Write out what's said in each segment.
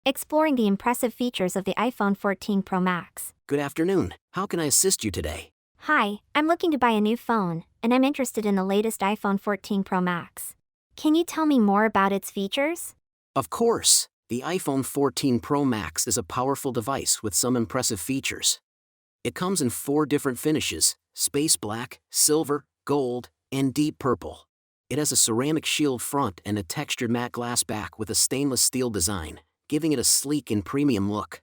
exploring the impressive features of the iPhone 14 Pro Max. Good afternoon. How can I assist you today? Hi, I'm looking to buy a new phone, and I'm interested in the latest iPhone 14 Pro Max. Can you tell me more about its features? Of course. The iPhone 14 Pro Max is a powerful device with some impressive features. It comes in 4 different finishes: space black, silver, gold, and deep purple. It has a ceramic shield front and a textured matte glass back with a stainless steel design, giving it a sleek and premium look.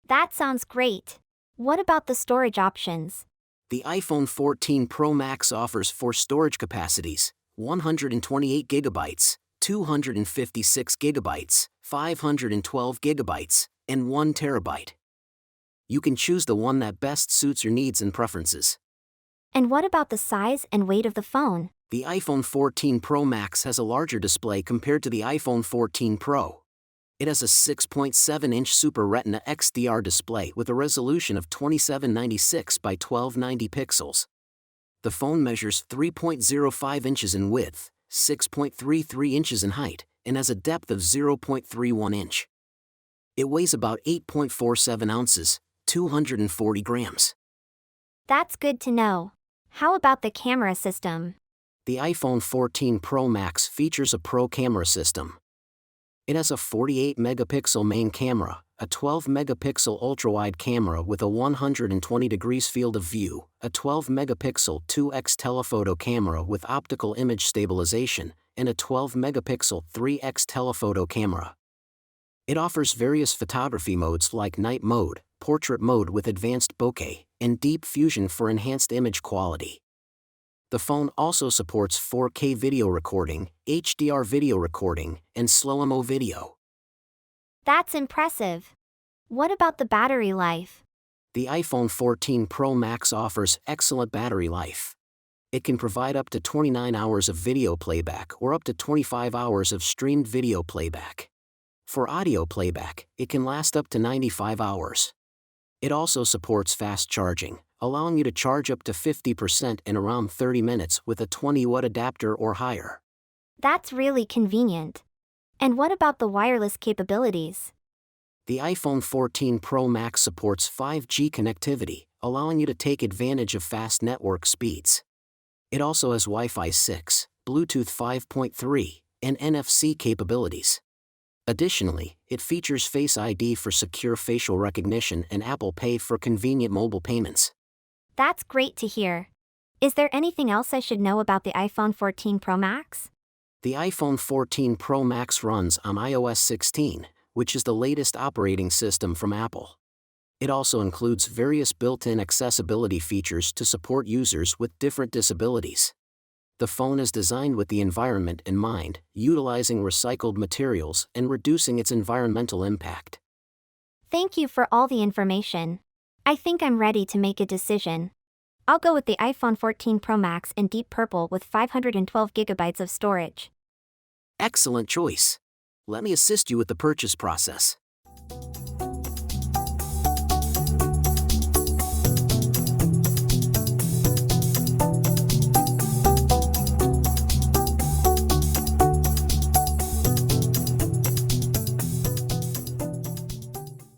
That sounds great. What about the storage options? The iPhone 14 Pro Max offers 4 storage capacities: 128 gigabytes, 256 gigabytes, 512 gigabytes, and 1 terabyte. You can choose the one that best suits your needs and preferences. And what about the size and weight of the phone? The iPhone 14 Pro Max has a larger display compared to the iPhone 14 Pro. It has a 6.7-inch Super Retina XDR display with a resolution of 2796 by 1290 pixels. The phone measures 3.05 inches in width, 6.33 inches in height, and has a depth of 0.31 inch. It weighs about 8.47 ounces, 240 grams. That's good to know. How about the camera system? The iPhone 14 Pro Max features a Pro camera system. It has a 48-megapixel main camera, a 12-megapixel ultra-wide camera with a 120 degrees field of view, a 12-megapixel 2x telephoto camera with optical image stabilization, and a 12-megapixel 3x telephoto camera. It offers various photography modes like night mode, portrait mode with advanced bokeh, and deep fusion for enhanced image quality. The phone also supports 4K video recording, HDR video recording, and slow-mo video. That's impressive. What about the battery life? The iPhone 14 Pro Max offers excellent battery life. It can provide up to 29 hours of video playback or up to 25 hours of streamed video playback. For audio playback, it can last up to 95 hours. It also supports fast charging, allowing you to charge up to 50% in around 30 minutes with a 20-watt adapter or higher. That's really convenient. And what about the wireless capabilities? The iPhone 14 Pro Max supports 5G connectivity, allowing you to take advantage of fast network speeds. It also has Wi-Fi 6, Bluetooth 5.3, and NFC capabilities. Additionally, it features Face ID for secure facial recognition and Apple Pay for convenient mobile payments. That's great to hear. Is there anything else I should know about the iPhone 14 Pro Max? The iPhone 14 Pro Max runs on iOS 16, which is the latest operating system from Apple. It also includes various built-in accessibility features to support users with different disabilities. The phone is designed with the environment in mind, utilizing recycled materials and reducing its environmental impact. Thank you for all the information. I think I'm ready to make a decision. I'll go with the iPhone 14 Pro Max in deep purple with 512 gigabytes of storage. Excellent choice. Let me assist you with the purchase process.